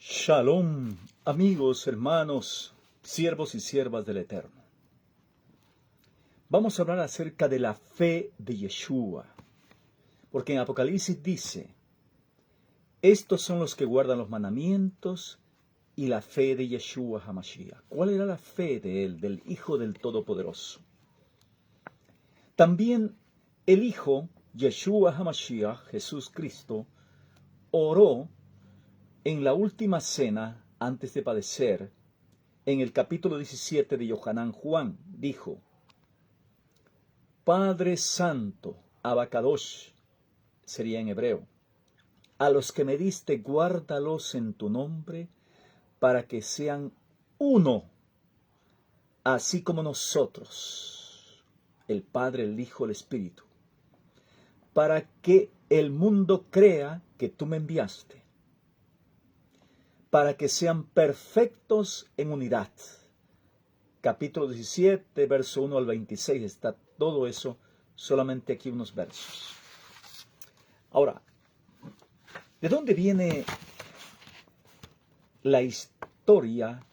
Shalom, amigos, hermanos, siervos y siervas del Eterno. Vamos a hablar acerca de la fe de Yeshua, porque en Apocalipsis dice, estos son los que guardan los mandamientos y la fe de Yeshua HaMashiach. ¿Cuál era la fe de él, del Hijo del Todopoderoso? También el Hijo, Yeshua HaMashiach, Jesús Cristo, oró en la última cena antes de padecer. En el capítulo 17 de Yohanan Juan dijo, Padre Santo, Abacadosh, sería en hebreo, a los que me diste guárdalos en tu nombre, para que sean uno, así como nosotros, el Padre, el Hijo, el Espíritu, para que el mundo crea que tú me enviaste, para que sean perfectos en unidad. Capítulo 17, verso 1 al 26, está todo eso, solamente aquí unos versos. Ahora, ¿de dónde viene la historia?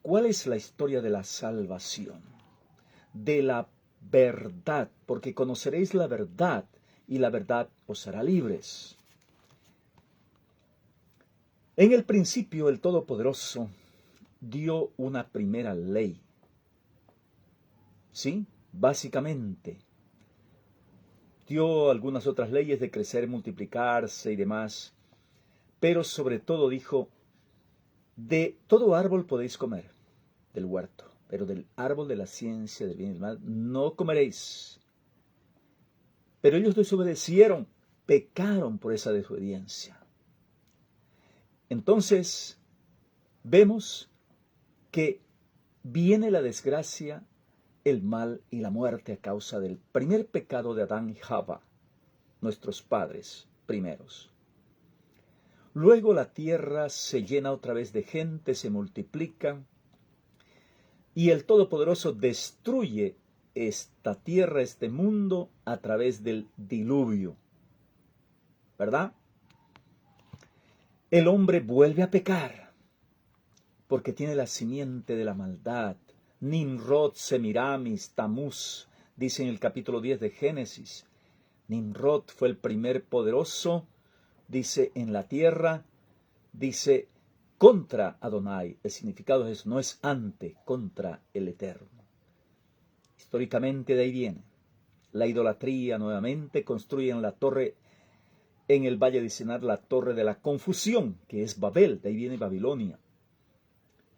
¿Cuál es la historia de la salvación? De la verdad, porque conoceréis la verdad y la verdad os hará libres. En el principio el Todopoderoso dio una primera ley. ¿Sí? Básicamente. Dio algunas otras leyes de crecer, multiplicarse y demás. Pero sobre todo dijo, de todo árbol podéis comer del huerto, pero del árbol de la ciencia del bien y del mal no comeréis. Pero ellos desobedecieron, pecaron por esa desobediencia. Entonces, vemos que viene la desgracia, el mal y la muerte a causa del primer pecado de Adán y Java, nuestros padres primeros. Luego la tierra se llena otra vez de gente, se multiplica, y el Todopoderoso destruye esta tierra, este mundo, a través del diluvio. ¿Verdad? El hombre vuelve a pecar, porque tiene la simiente de la maldad. Nimrod, Semiramis, Tamuz, dice en el capítulo 10 de Génesis. Nimrod fue el primer poderoso, dice, en la tierra, dice, contra Adonai. El significado de eso no es ante, contra el Eterno. Históricamente de ahí viene. La idolatría nuevamente, construyen la torre en el valle de Sinar, la torre de la confusión, que es Babel, de ahí viene Babilonia.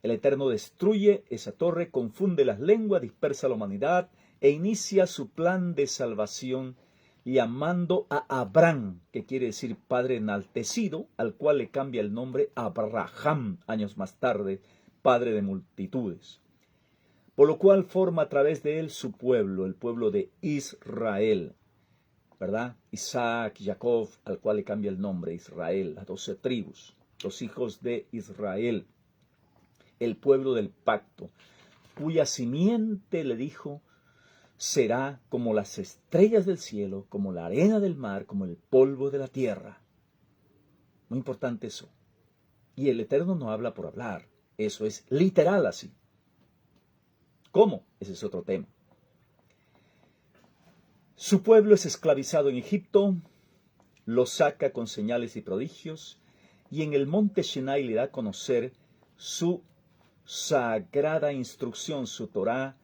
El Eterno destruye esa torre, confunde las lenguas, dispersa la humanidad e inicia su plan de salvación llamando a Abraham, que quiere decir padre enaltecido, al cual le cambia el nombre Abraham, años más tarde, padre de multitudes. Por lo cual forma a través de él su pueblo, el pueblo de Israel, ¿verdad? Isaac, Jacob, al cual le cambia el nombre Israel, las 12 tribus, los hijos de Israel, el pueblo del pacto, cuya simiente, le dijo, será como las estrellas del cielo, como la arena del mar, como el polvo de la tierra. Muy importante eso. Y el Eterno no habla por hablar, eso es literal así. ¿Cómo? Ese es otro tema. Su pueblo es esclavizado en Egipto, lo saca con señales y prodigios, y en el monte Sinai le da a conocer su sagrada instrucción, su Torá,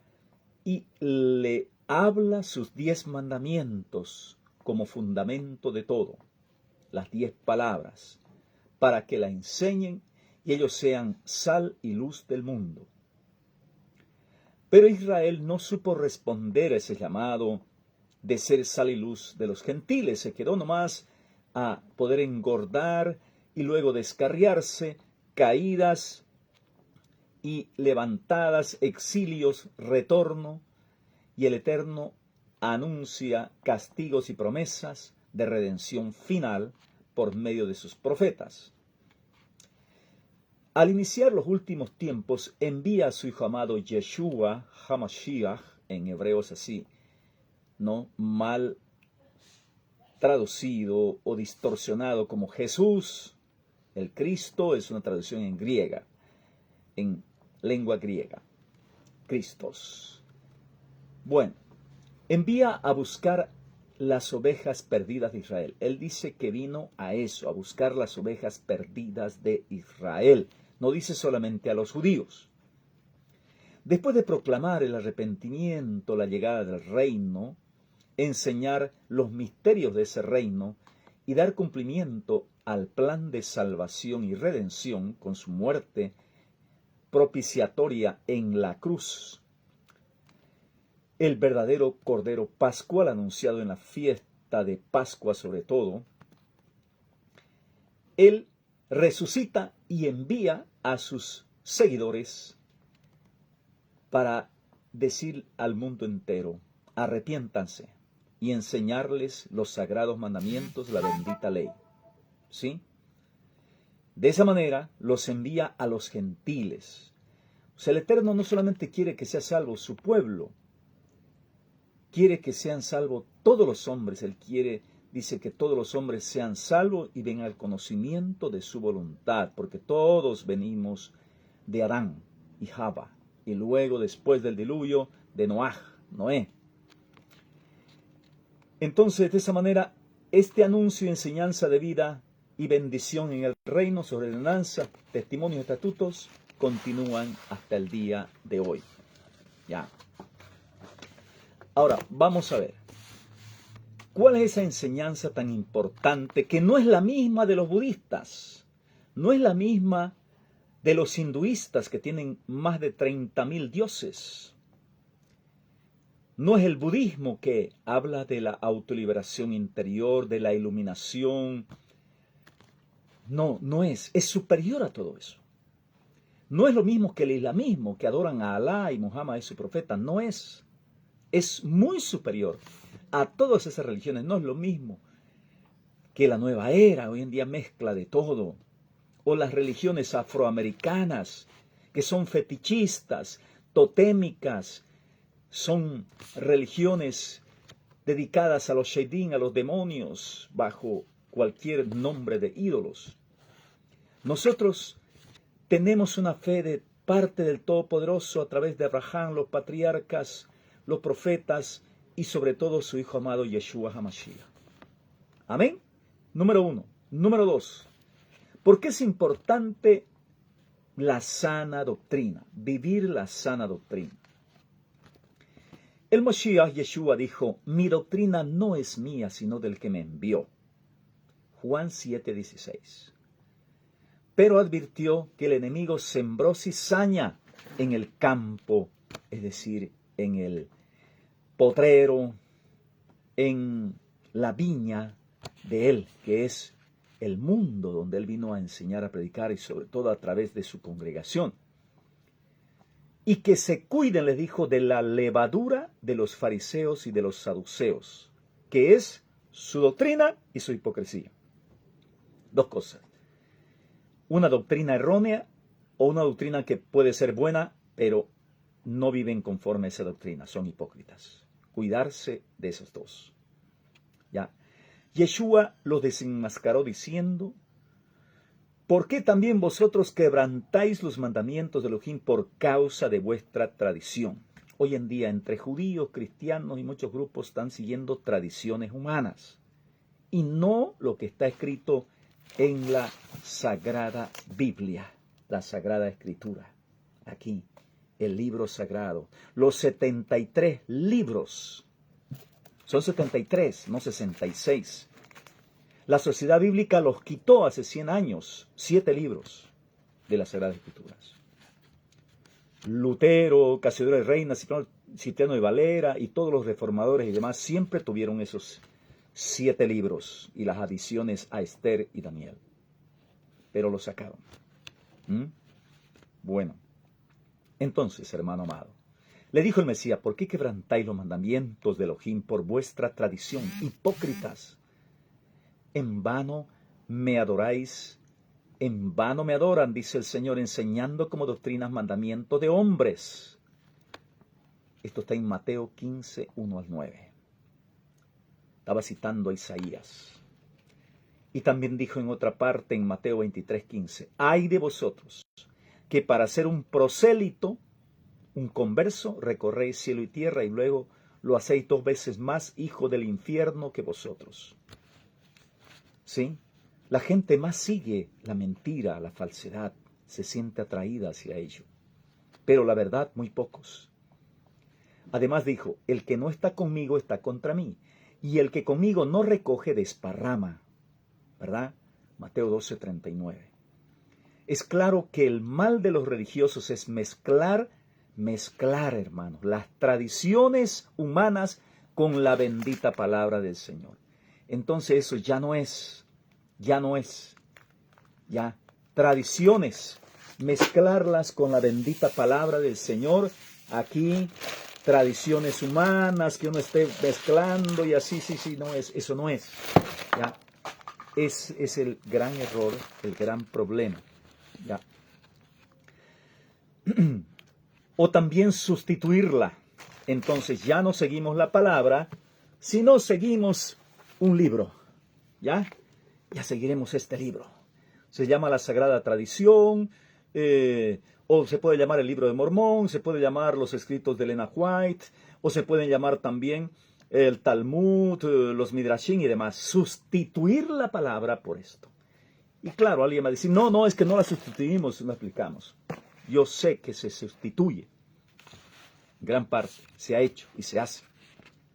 y le habla sus 10 mandamientos como fundamento de todo, las 10 palabras, para que la enseñen y ellos sean sal y luz del mundo. Pero Israel no supo responder a ese llamado de ser sal y luz de los gentiles, se quedó nomás a poder engordar y luego descarriarse, caídas y levantadas, exilios, retorno, y el Eterno anuncia castigos y promesas de redención final por medio de sus profetas. Al iniciar los últimos tiempos, envía a su Hijo amado Yeshua HaMashiach, en hebreos así, no mal traducido o distorsionado como Jesús, El Cristo es una traducción en griega, en lengua griega. Cristos. Bueno, envía a buscar las ovejas perdidas de Israel. Él dice que vino a eso, a buscar las ovejas perdidas de Israel. No dice solamente a los judíos. Después de proclamar el arrepentimiento, la llegada del reino, enseñar los misterios de ese reino y dar cumplimiento al plan de salvación y redención con su muerte propiciatoria en la cruz, el verdadero Cordero Pascual anunciado en la fiesta de Pascua sobre todo, Él resucita y envía a sus seguidores para decir al mundo entero, arrepiéntanse y enseñarles los sagrados mandamientos, la bendita ley. ¿Sí? De esa manera los envía a los gentiles. O sea, el Eterno no solamente quiere que sea salvo su pueblo, quiere que sean salvos todos los hombres. Él dice que todos los hombres sean salvos y vengan al conocimiento de su voluntad, porque todos venimos de Adán y Java, y luego después del diluvio de Noé. Entonces, de esa manera, este anuncio y enseñanza de vida y bendición en el reino, sobre ordenanza, testimonios y estatutos, continúan hasta el día de hoy. Ya. Ahora, vamos a ver. ¿Cuál es esa enseñanza tan importante que no es la misma de los budistas? No es la misma de los hinduistas que tienen más de 30.000 dioses. No es el budismo que habla de la autoliberación interior, de la iluminación. No es. Es superior a todo eso. No es lo mismo que el islamismo, que adoran a Alá y Muhammad es su profeta. No es. Es muy superior a todas esas religiones. No es lo mismo que la nueva era. Hoy en día mezcla de todo. O las religiones afroamericanas, que son fetichistas, totémicas. Son religiones dedicadas a los shaidín, a los demonios, bajo cualquier nombre de ídolos. Nosotros tenemos una fe de parte del Todopoderoso a través de Abraham, los patriarcas, los profetas y sobre todo su Hijo amado Yeshua HaMashiach. Amén. Número 1. Número 2. ¿Por qué es importante la sana doctrina? Vivir la sana doctrina. El Mashiach Yeshua dijo, mi doctrina no es mía, sino del que me envió. Juan 7:16. Pero advirtió que el enemigo sembró cizaña en el campo, es decir, en el potrero, en la viña de él, que es el mundo donde él vino a enseñar, a predicar y sobre todo a través de su congregación. Y que se cuiden, les dijo, de la levadura de los fariseos y de los saduceos, que es su doctrina y su hipocresía. Dos cosas. Una doctrina errónea o una doctrina que puede ser buena, pero no viven conforme a esa doctrina, son hipócritas. Cuidarse de esos dos. ¿Ya? Yeshua los desenmascaró diciendo, ¿por qué también vosotros quebrantáis los mandamientos de Elohim por causa de vuestra tradición? Hoy en día, entre judíos, cristianos y muchos grupos están siguiendo tradiciones humanas y no lo que está escrito en la Sagrada Biblia, la Sagrada Escritura. Aquí, el libro sagrado. Los 73 libros. Son 73, no 66. La Sociedad Bíblica los quitó hace 100 años, 7 libros de las Sagradas Escrituras. Lutero, Casiodoro de Reina, Cipriano de Valera y todos los reformadores y demás siempre tuvieron esos 7 libros y las adiciones a Esther y Daniel. Pero los sacaron. Bueno, entonces, hermano amado, le dijo el Mesías, ¿por qué quebrantáis los mandamientos de Elohim por vuestra tradición? Hipócritas. En vano me adoráis, en vano me adoran, dice el Señor, enseñando como doctrinas mandamientos de hombres. Esto está en Mateo 15, 1 al 9. Estaba citando a Isaías. Y también dijo en otra parte en Mateo 23:15, ay de vosotros, que para ser un prosélito, un converso, recorréis cielo y tierra y luego lo hacéis 2 veces más hijo del infierno que vosotros. ¿Sí? La gente más sigue la mentira, la falsedad, se siente atraída hacia ello. Pero la verdad, muy pocos. Además dijo, el que no está conmigo está contra mí, y el que conmigo no recoge desparrama. ¿Verdad? Mateo 12:39. Es claro que el mal de los religiosos es mezclar, hermanos, las tradiciones humanas con la bendita palabra del Señor. Entonces eso ya no es tradiciones, mezclarlas con la bendita palabra del Señor. Aquí, tradiciones humanas que uno esté mezclando y así, no es, eso no es, ¿ya? Es el gran error, el gran problema, ¿ya? O también sustituirla. Entonces ya no seguimos la palabra, sino seguimos un libro, ¿ya? Ya seguiremos este libro. Se llama la Sagrada Tradición, o se puede llamar el Libro de Mormón, se puede llamar los escritos de Elena White, o se pueden llamar también el Talmud, los Midrashim y demás. Sustituir la palabra por esto. Y claro, alguien va a decir, no, es que no la sustituimos, no explicamos. Yo sé que se sustituye. Gran parte se ha hecho y se hace.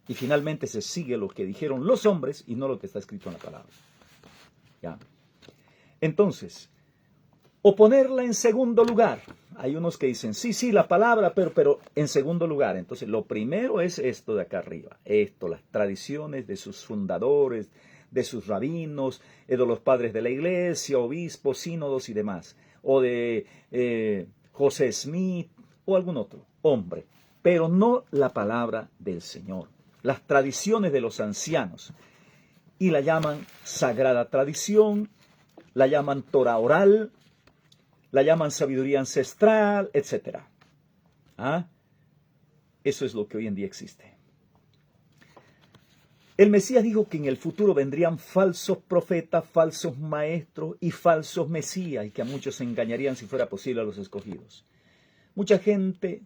Y finalmente se sigue lo que dijeron los hombres y no lo que está escrito en la palabra. ¿Ya? Entonces, o ponerla en segundo lugar. Hay unos que dicen, sí, la palabra, pero en segundo lugar. Entonces, lo primero es esto de acá arriba. Esto, las tradiciones de sus fundadores, de sus rabinos, de los padres de la iglesia, obispos, sínodos y demás. O de José Smith o algún otro hombre. Pero no la palabra del Señor. Las tradiciones de los ancianos. Y la llaman sagrada tradición, la llaman Torah oral, la llaman sabiduría ancestral, etc. ¿Ah? Eso es lo que hoy en día existe. El Mesías dijo que en el futuro vendrían falsos profetas, falsos maestros y falsos mesías, y que a muchos se engañarían si fuera posible a los escogidos. Mucha gente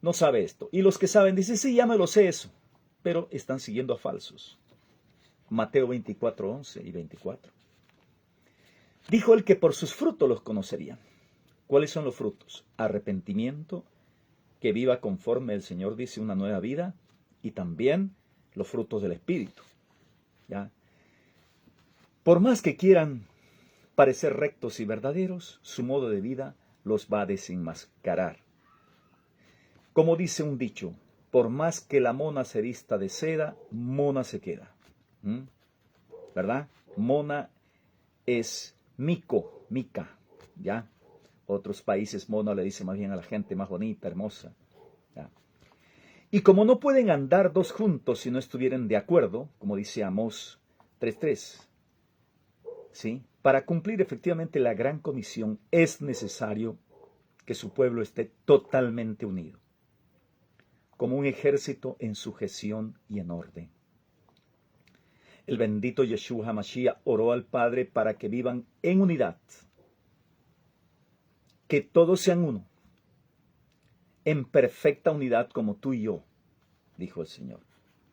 no sabe esto. Y los que saben dicen, sí, ya me lo sé eso. Pero están siguiendo a falsos. Mateo 24:11 y 24. Dijo él que por sus frutos los conocerían. ¿Cuáles son los frutos? Arrepentimiento, que viva conforme el Señor dice una nueva vida, y también los frutos del Espíritu. ¿Ya? Por más que quieran parecer rectos y verdaderos, su modo de vida los va a desenmascarar. Como dice un dicho, por más que la mona se vista de seda, mona se queda. ¿Verdad? Mona es mica, ¿ya? Otros países mona le dicen más bien a la gente más bonita, hermosa, ¿ya? Y como no pueden andar dos juntos si no estuvieran de acuerdo, como dice Amós 3:3, ¿sí? Para cumplir efectivamente la gran comisión es necesario que su pueblo esté totalmente unido, como un ejército en sujeción y en orden. El bendito Yeshua HaMashiach oró al Padre para que vivan en unidad, que todos sean uno, en perfecta unidad como tú y yo, dijo el Señor.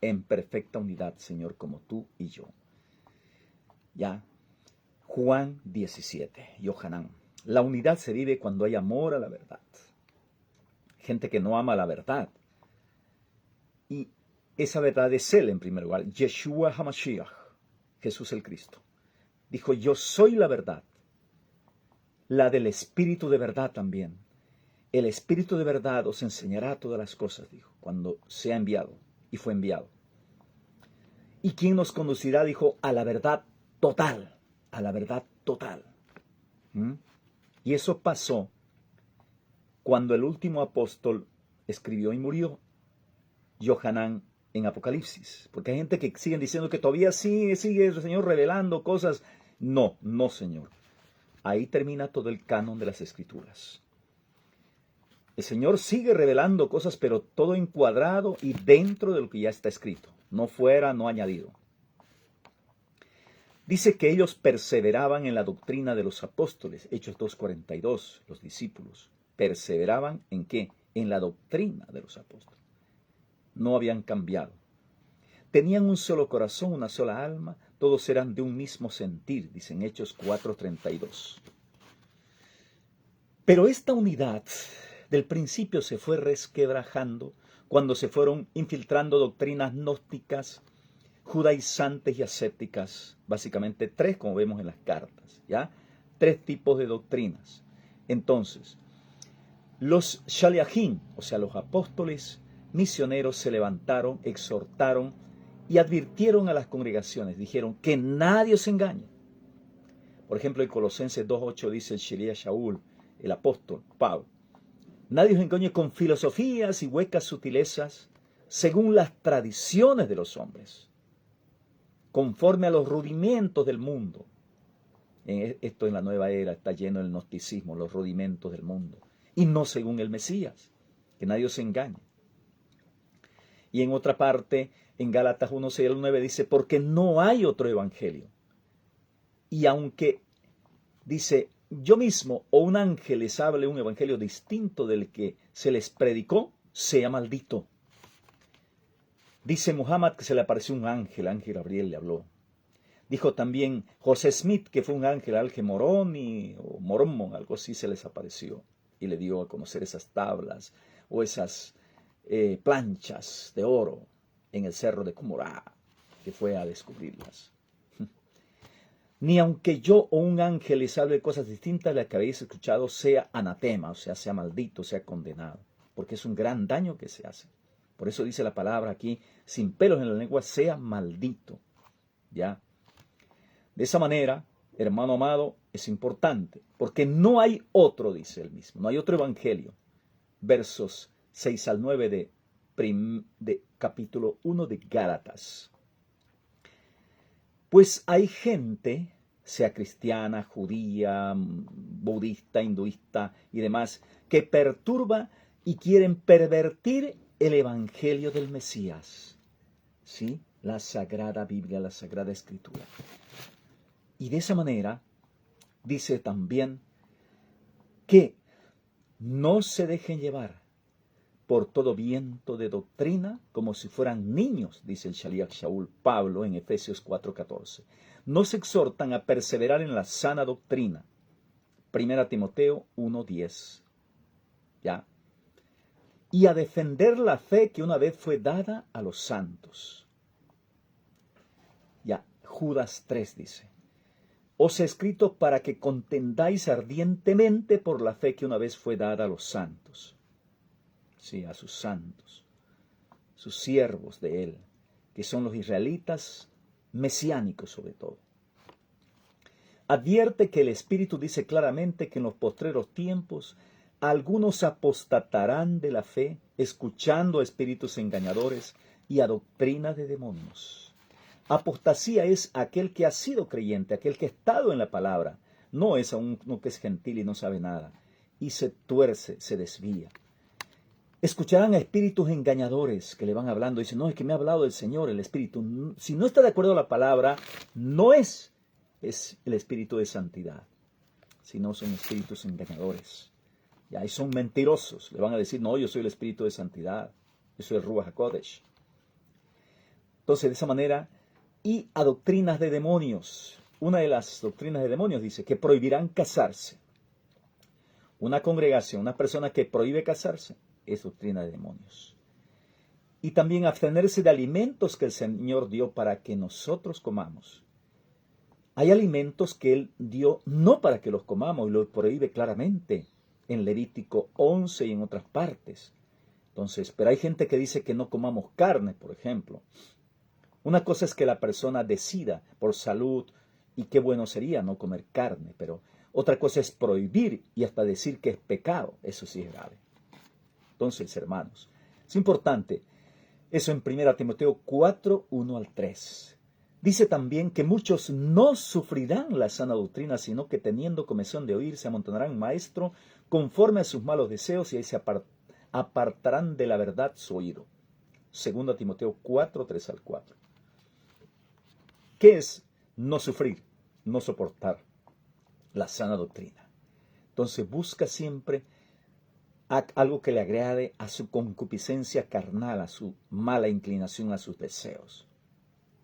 En perfecta unidad, Señor, como tú y yo. Ya. Juan 17, Yohanan. La unidad se vive cuando hay amor a la verdad. Gente que no ama la verdad. Y esa verdad es Él en primer lugar, Yeshua HaMashiach, Jesús el Cristo. Dijo, yo soy la verdad, la del Espíritu de verdad también. El Espíritu de verdad os enseñará todas las cosas, dijo, cuando sea enviado, y fue enviado. ¿Y quién nos conducirá? Dijo, a la verdad total, a la verdad total. Y eso pasó cuando el último apóstol escribió y murió, Yohanan, en Apocalipsis. Porque hay gente que sigue diciendo que todavía sigue el Señor revelando cosas. No, Señor. Ahí termina todo el canon de las Escrituras. El Señor sigue revelando cosas, pero todo encuadrado y dentro de lo que ya está escrito. No fuera, no añadido. Dice que ellos perseveraban en la doctrina de los apóstoles, Hechos 2:42, los discípulos. ¿Perseveraban en qué? En la doctrina de los apóstoles. No habían cambiado. Tenían un solo corazón, una sola alma, todos eran de un mismo sentir, dicen Hechos 4:32. Pero esta unidad del principio se fue resquebrajando cuando se fueron infiltrando doctrinas gnósticas, judaizantes y ascéticas, básicamente tres, como vemos en las cartas, ¿ya? Tres tipos de doctrinas. Entonces, los shaliachim, o sea, los apóstoles misioneros, se levantaron, exhortaron y advirtieron a las congregaciones, dijeron que nadie se engañe. Por ejemplo, en Colosenses 2:8 dice el Sheliach Shaul, el apóstol Pablo: nadie os engañe con filosofías y huecas sutilezas, según las tradiciones de los hombres, conforme a los rudimentos del mundo. Esto en la nueva era está lleno del gnosticismo, los rudimentos del mundo, y no según el Mesías, que nadie os engañe. Y en otra parte, en Gálatas 1:6-9 dice: porque no hay otro evangelio. Y aunque dice, yo mismo o un ángel les hable un evangelio distinto del que se les predicó, sea maldito. Dice Muhammad que se le apareció un ángel Gabriel le habló. Dijo también José Smith que fue un ángel Moroni o Mormon, algo así, se les apareció y le dio a conocer esas tablas o esas planchas de oro en el cerro de Qumrá, que fue a descubrirlas. Ni aunque yo o un ángel les hable de cosas distintas de las que habéis escuchado, sea anatema, o sea maldito, sea condenado, porque es un gran daño que se hace. Por eso dice la palabra aquí, sin pelos en la lengua, sea maldito. ¿Ya? De esa manera, hermano amado, es importante, porque no hay otro, dice él mismo, no hay otro evangelio. Versos 6-9 de capítulo 1 de Gálatas. Pues hay gente, sea cristiana, judía, budista, hinduista y demás, que perturba y quieren pervertir el evangelio del Mesías. ¿Sí? La Sagrada Biblia, la Sagrada Escritura. Y de esa manera, dice también que no se dejen llevar por todo viento de doctrina, como si fueran niños, dice el Sheliach Shaul Pablo en Efesios 4:14. No se exhortan a perseverar en la sana doctrina. 1 Timoteo 1:10. ¿Ya? Y a defender la fe que una vez fue dada a los santos. Ya, Judas 3 dice: os he escrito para que contendáis ardientemente por la fe que una vez fue dada a los santos. Sí, a sus santos, sus siervos de él, que son los israelitas mesiánicos sobre todo. Advierte que el Espíritu dice claramente que en los postreros tiempos algunos apostatarán de la fe, escuchando a espíritus engañadores y a doctrinas de demonios. Apostasía es aquel que ha sido creyente, aquel que ha estado en la palabra, no es a uno que es gentil y no sabe nada, y se tuerce, se desvía. Escucharán a espíritus engañadores que le van hablando. Dicen, no, es que me ha hablado el Señor, el Espíritu. Si no está de acuerdo a la palabra, no es el Espíritu de santidad, sino son espíritus engañadores. Ya, y son mentirosos. Le van a decir, no, yo soy el Espíritu de santidad. Yo soy el Ruach HaKodesh. Entonces, de esa manera, y a doctrinas de demonios. Una de las doctrinas de demonios dice que prohibirán casarse. Una congregación, una persona que prohíbe casarse, es doctrina de demonios. Y también abstenerse de alimentos que el Señor dio para que nosotros comamos. Hay alimentos que Él dio no para que los comamos y lo prohíbe claramente en Levítico 11 y en otras partes. Entonces, pero hay gente que dice que no comamos carne, por ejemplo. Una cosa es que la persona decida por salud y qué bueno sería no comer carne, pero otra cosa es prohibir y hasta decir que es pecado. Eso sí es grave. Entonces, hermanos, es importante eso en 1 Timoteo 4, 1-3. Dice también que muchos no sufrirán la sana doctrina, sino que teniendo comezón de oír, se amontonarán maestro conforme a sus malos deseos y ahí se apartarán de la verdad su oído. 2 Timoteo 4, 3-4. ¿Qué es no sufrir, no soportar la sana doctrina. Entonces busca siempre algo que le agrade a su concupiscencia carnal, a su mala inclinación, a sus deseos.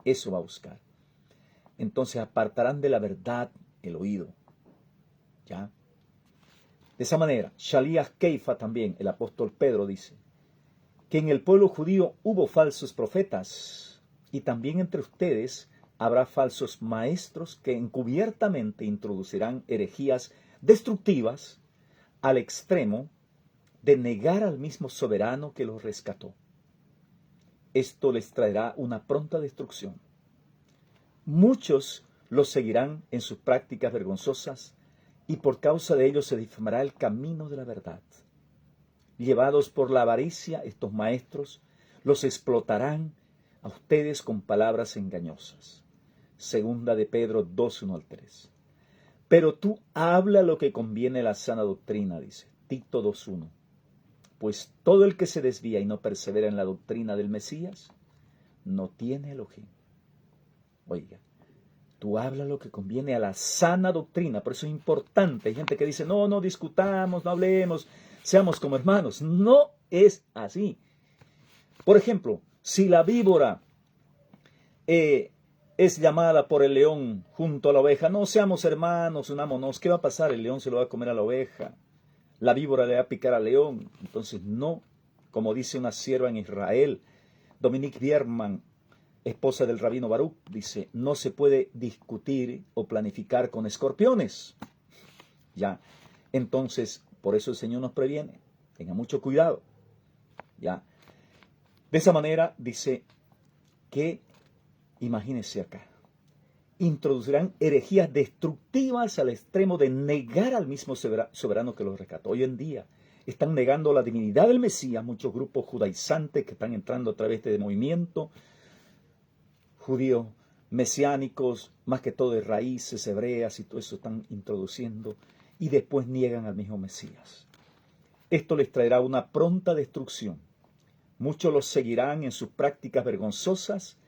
Eso va a buscar. Entonces apartarán de la verdad el oído. ¿Ya? De esa manera, Shaliach Keifa también, el apóstol Pedro dice, que en el pueblo judío hubo falsos profetas, y también entre ustedes habrá falsos maestros que encubiertamente introducirán herejías destructivas al extremo de negar al mismo soberano que los rescató. Esto les traerá una pronta destrucción. Muchos los seguirán en sus prácticas vergonzosas, y por causa de ellos se difamará el camino de la verdad. Llevados por la avaricia, estos maestros los explotarán a ustedes con palabras engañosas. Segunda de Pedro 2, 1 al 3. Pero tú habla lo que conviene a la sana doctrina, dice Tito 2:1. Pues todo el que se desvía y no persevera en la doctrina del Mesías, no tiene Elohim. Oiga, tú habla lo que conviene a la sana doctrina, por eso es importante. Hay gente que dice, no discutamos, no hablemos, seamos como hermanos. No es así. Por ejemplo, si la víbora es llamada por el león junto a la oveja, no seamos hermanos, unámonos. ¿Qué va a pasar? El león se lo va a comer a la oveja. La víbora le va a picar al león. Entonces no, como dice una sierva en Israel, Dominique Bierman, esposa del rabino Baruch, dice, no se puede discutir o planificar con escorpiones. Ya, entonces, por eso el Señor nos previene, tenga mucho cuidado. Ya, de esa manera dice que, imagínense acá, introducirán herejías destructivas al extremo de negar al mismo soberano que los rescató. Hoy en día están negando la divinidad del Mesías, muchos grupos judaizantes que están entrando a través de este movimiento, judíos mesiánicos, más que todo de raíces hebreas y todo eso están introduciendo, y después niegan al mismo Mesías. Esto les traerá una pronta destrucción. Muchos los seguirán en sus prácticas vergonzosas,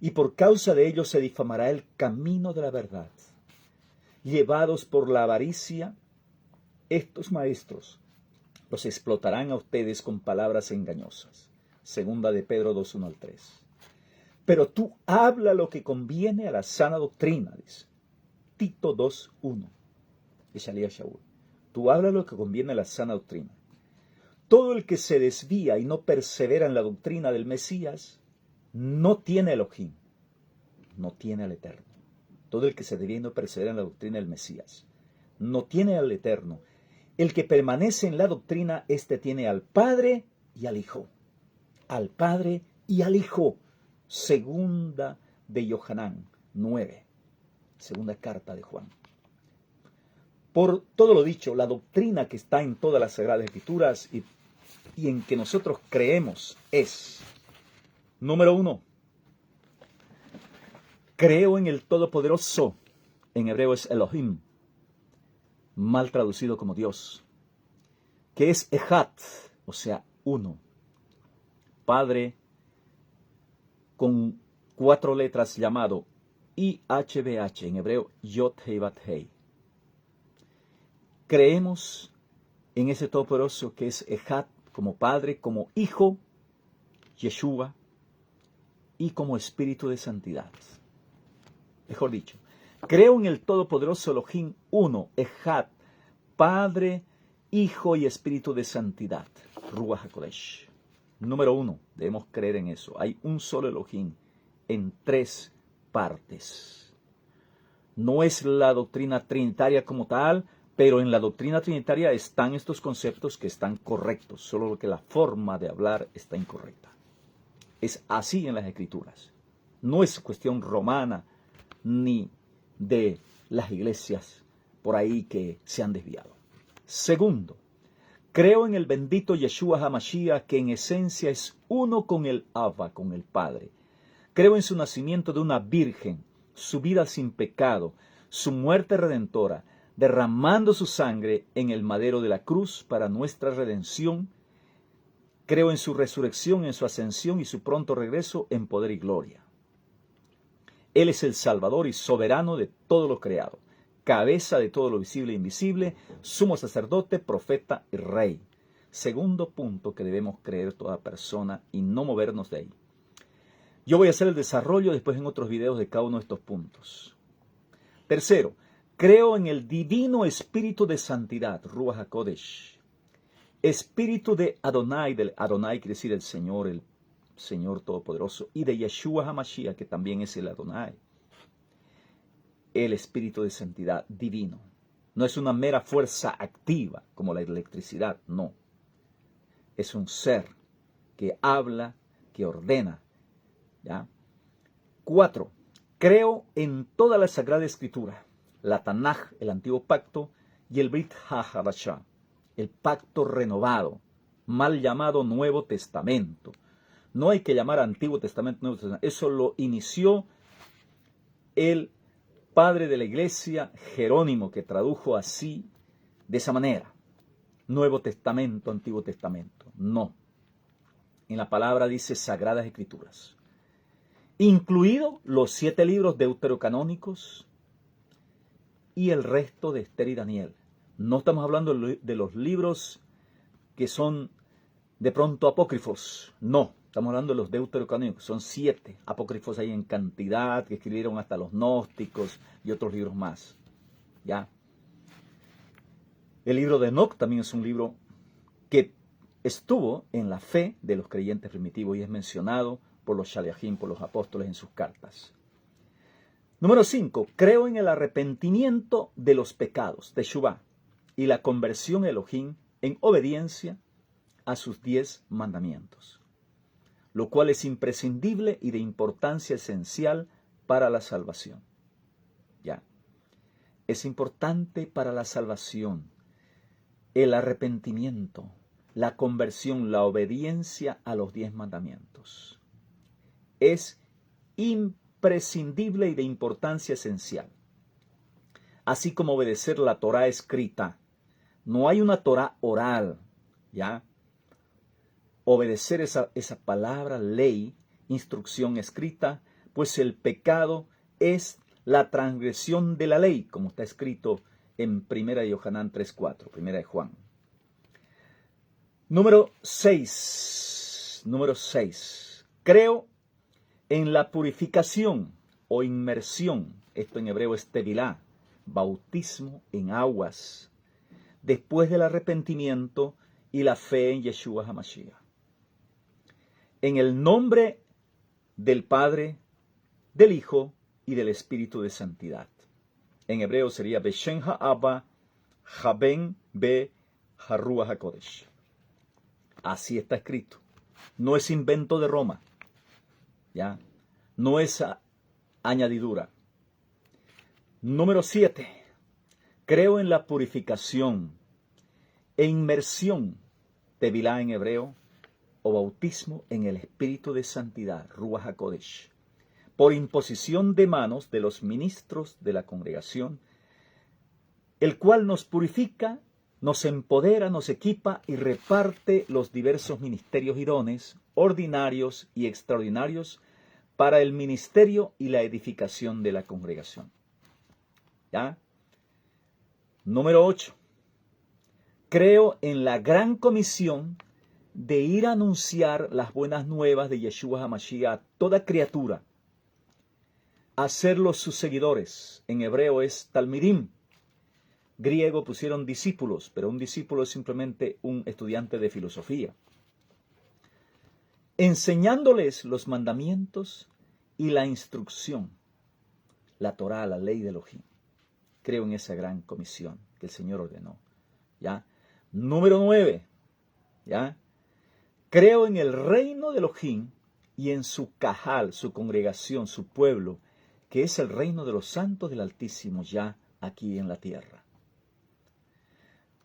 y por causa de ellos se difamará el camino de la verdad. Llevados por la avaricia, estos maestros los explotarán a ustedes con palabras engañosas. Segunda de Pedro 2, 1 al 3. Pero tú habla lo que conviene a la sana doctrina, dice Tito 2, 1, de Shaliach Shaul. Tú habla lo que conviene a la sana doctrina. Todo el que se desvía y no persevera en la doctrina del Mesías, no tiene Elohim, no tiene al Eterno. Todo el que se desvía y no persevera en la doctrina del Mesías, no tiene al Eterno. El que permanece en la doctrina, éste tiene al Padre y al Hijo. Al Padre y al Hijo. Segunda de Yohanan 9. Segunda carta de Juan. Por todo lo dicho, la doctrina que está en todas las Sagradas Escrituras y en que nosotros creemos es, número 1, creo en el Todopoderoso, en hebreo es Elohim, mal traducido como Dios, que es Echad, o sea, uno, Padre con 4 letras llamado IHBH, en hebreo Yod Hei Bat Hei. Creemos en ese Todopoderoso que es Echad, como Padre, como Hijo, Yeshua, y como Espíritu de Santidad. Mejor dicho, creo en el Todopoderoso Elohim uno, Echad, Padre, Hijo y Espíritu de Santidad, Ruach HaKodesh. Número 1, debemos creer en eso. Hay un solo Elohim en 3 partes. No es la doctrina trinitaria como tal, pero en la doctrina trinitaria están estos conceptos que están correctos, solo que la forma de hablar está incorrecta. Es así en las Escrituras. No es cuestión romana ni de las iglesias por ahí que se han desviado. Segundo, creo en el bendito Yeshua HaMashiach, que en esencia es uno con el Abba, con el Padre. Creo en su nacimiento de una virgen, su vida sin pecado, su muerte redentora, derramando su sangre en el madero de la cruz para nuestra redención. Creo en su resurrección, en su ascensión y su pronto regreso en poder y gloria. Él es el Salvador y soberano de todo lo creado, cabeza de todo lo visible e invisible, sumo sacerdote, profeta y rey. Segundo punto que debemos creer toda persona y no movernos de ahí. Yo voy a hacer el desarrollo después en otros videos de cada uno de estos puntos. Tercero, creo en el divino espíritu de santidad, Ruach HaKodesh. Espíritu de Adonai, del Adonai quiere decir el Señor Todopoderoso, y de Yeshua HaMashiach, que también es el Adonai. El espíritu de santidad divino. No es una mera fuerza activa como la electricidad, no. Es un ser que habla, que ordena. ¿Ya? 4. Creo en toda la Sagrada Escritura, la Tanaj, el Antiguo Pacto, y el Brit HaHadashah, el Pacto renovado, mal llamado Nuevo Testamento. No hay que llamar Antiguo Testamento Nuevo Testamento. Eso lo inició el padre de la iglesia, Jerónimo, que tradujo así, de esa manera. Nuevo Testamento, Antiguo Testamento. No. En la palabra dice Sagradas Escrituras. Incluido los 7 libros deuterocanónicos y el resto de Esther y Daniel. No estamos hablando de los libros que son de pronto apócrifos. No, estamos hablando de los deuterocanónicos. Son 7 apócrifos ahí en cantidad, que escribieron hasta los gnósticos y otros libros más. ¿Ya? El libro de Enoc también es un libro que estuvo en la fe de los creyentes primitivos y es mencionado por los Shaliachim, por los apóstoles en sus cartas. Número 5. Creo en el arrepentimiento de los pecados, Teshuvah, y la conversión a Elohim en obediencia a sus 10 mandamientos, lo cual es imprescindible y de importancia esencial para la salvación. Ya. Es importante para la salvación el arrepentimiento, la conversión, la obediencia a los 10 mandamientos. Es imprescindible y de importancia esencial. Así como obedecer la Torá escrita. No hay una Torá oral, ¿ya? Obedecer esa palabra, ley, instrucción escrita, pues el pecado es la transgresión de la ley, como está escrito en 1 de Yohanan 3:4, 1 de Juan. Número 6. Creo en la purificación o inmersión, esto en hebreo es tevilá, bautismo en aguas, después del arrepentimiento y la fe en Yeshua HaMashiach. En el nombre del Padre, del Hijo y del Espíritu de Santidad. En hebreo sería Beshem Ha'aba, Haben Be Haruach HaKodesh. Así está escrito. No es invento de Roma. ¿Ya? No es añadidura. Número 7. Creo en la purificación e inmersión, tevilá en hebreo, o bautismo en el Espíritu de Santidad, Ruach HaKodesh, por imposición de manos de los ministros de la congregación, el cual nos purifica, nos empodera, nos equipa y reparte los diversos ministerios y dones, ordinarios y extraordinarios, para el ministerio y la edificación de la congregación. ¿Ya? Número 8. Creo en la gran comisión de ir a anunciar las buenas nuevas de Yeshua HaMashiach a toda criatura, hacerlos sus seguidores. En hebreo es talmidim. Griego pusieron discípulos, pero un discípulo es simplemente un estudiante de filosofía. Enseñándoles los mandamientos y la instrucción, la Torá, la ley de Elohim. Creo en esa gran comisión que el Señor ordenó. ¿Ya? Número 9. ¿Ya? Creo en el reino de Elohim y en su cajal, su congregación, su pueblo, que es el reino de los santos del Altísimo ya aquí en la tierra.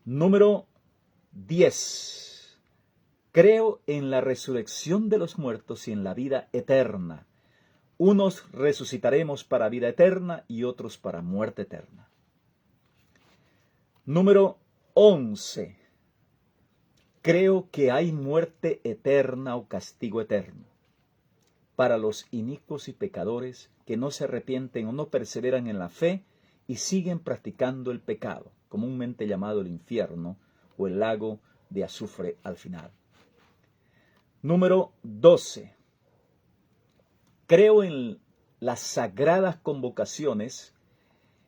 Número 10. Creo en la resurrección de los muertos y en la vida eterna. Unos resucitaremos para vida eterna y otros para muerte eterna. Número 11. Creo que hay muerte eterna o castigo eterno para los inicuos y pecadores que no se arrepienten o no perseveran en la fe y siguen practicando el pecado, comúnmente llamado el infierno o el lago de azufre al final. Número 12. Creo en las sagradas convocaciones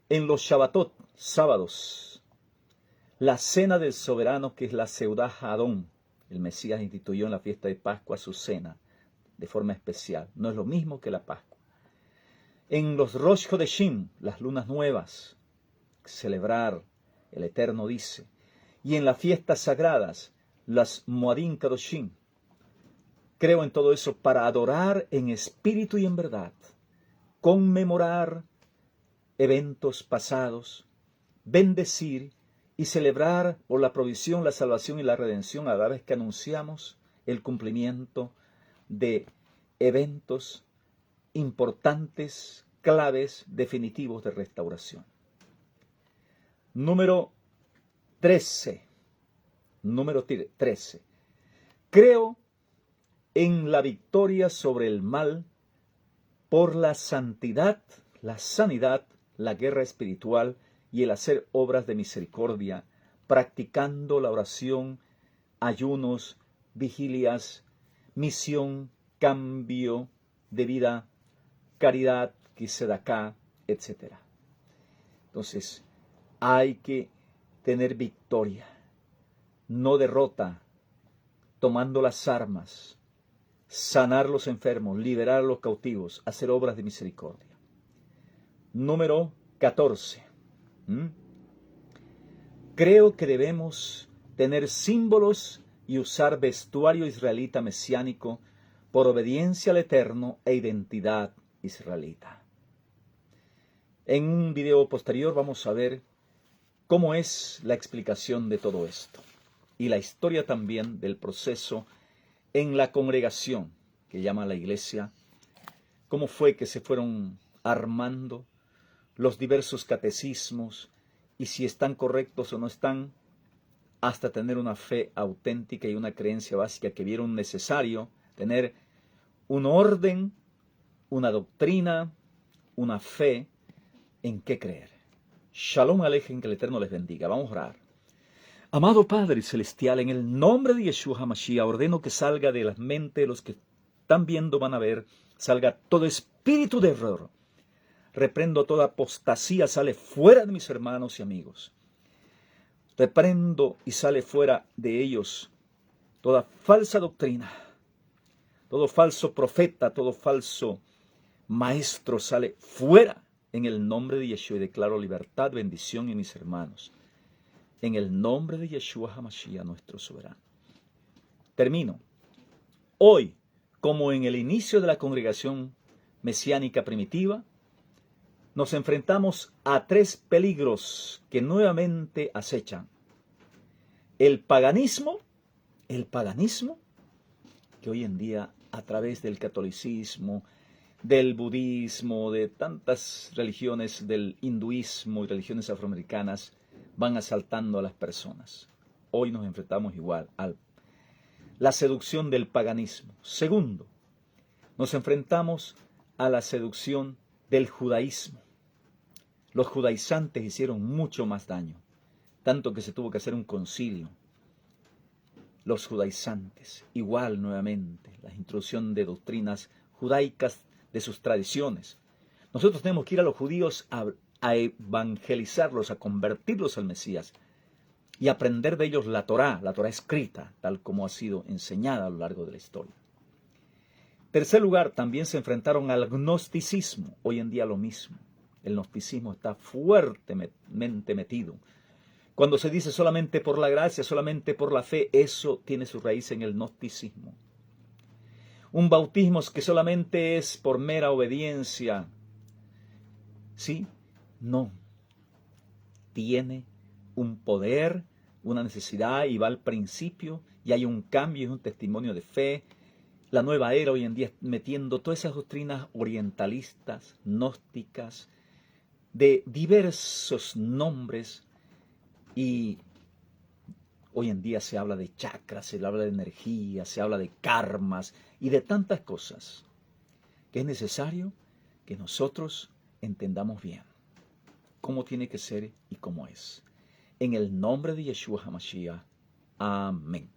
en los Shabbatot, sábados. La cena del soberano, que es la Seudá Hadón. El Mesías instituyó en la fiesta de Pascua su cena de forma especial. No es lo mismo que la Pascua. En los Rosh Hodeshim, las lunas nuevas, celebrar, el Eterno dice. Y en las fiestas sagradas, las Moadim Kadoshim. Creo en todo eso para adorar en espíritu y en verdad, conmemorar eventos pasados, bendecir y celebrar por la provisión, la salvación y la redención a la vez que anunciamos el cumplimiento de eventos importantes, claves, definitivos de restauración. Número 13. Número 13. Creo en la victoria sobre el mal por la santidad, la sanidad, la guerra espiritual y el hacer obras de misericordia, practicando la oración, ayunos, vigilias, misión, cambio de vida, caridad, tzedakah, etc. Entonces, hay que tener victoria, no derrota, tomando las armas, sanar los enfermos, liberar a los cautivos, hacer obras de misericordia. Número 14. Creo que debemos tener símbolos y usar vestuario israelita mesiánico por obediencia al Eterno e identidad israelita. En un video posterior vamos a ver cómo es la explicación de todo esto y la historia también del proceso en la congregación que llama la iglesia, cómo fue que se fueron armando los diversos catecismos y si están correctos o no están, hasta tener una fe auténtica y una creencia básica que vieron necesario tener un orden, una doctrina, una fe en qué creer. Shalom Alejem, que el Eterno les bendiga. Vamos a orar. Amado Padre Celestial, en el nombre de Yeshua HaMashiach, ordeno que salga de la mente de los que están viendo, van a ver, salga todo espíritu de error. Reprendo toda apostasía, sale fuera de mis hermanos y amigos. Reprendo y sale fuera de ellos toda falsa doctrina, todo falso profeta, todo falso maestro sale fuera en el nombre de Yeshua y declaro libertad, bendición en mis hermanos. En el nombre de Yeshua HaMashiach, nuestro soberano. Termino. Hoy, como en el inicio de la congregación mesiánica primitiva, nos enfrentamos a tres peligros que nuevamente acechan. El paganismo, que hoy en día a través del catolicismo, del budismo, de tantas religiones, del hinduismo y religiones afroamericanas, van asaltando a las personas. Hoy nos enfrentamos igual a la seducción del paganismo. Segundo, nos enfrentamos a la seducción del judaísmo. Los judaizantes hicieron mucho más daño, tanto que se tuvo que hacer un concilio. Los judaizantes, igual nuevamente, la introducción de doctrinas judaicas de sus tradiciones. Nosotros tenemos que ir a los judíos a evangelizarlos, a convertirlos al Mesías y aprender de ellos la Torá escrita, tal como ha sido enseñada a lo largo de la historia. Tercer lugar, también se enfrentaron al gnosticismo, hoy en día lo mismo. El gnosticismo está fuertemente metido. Cuando se dice solamente por la gracia, solamente por la fe, eso tiene su raíz en el gnosticismo. Un bautismo que solamente es por mera obediencia. ¿Sí? No. Tiene un poder, una necesidad y va al principio y hay un cambio, es un testimonio de fe. La nueva era hoy en día metiendo todas esas doctrinas orientalistas, gnósticas, de diversos nombres, y hoy en día se habla de chakras, se habla de energía, se habla de karmas y de tantas cosas que es necesario que nosotros entendamos bien cómo tiene que ser y cómo es. En el nombre de Yeshua HaMashiach. Amén.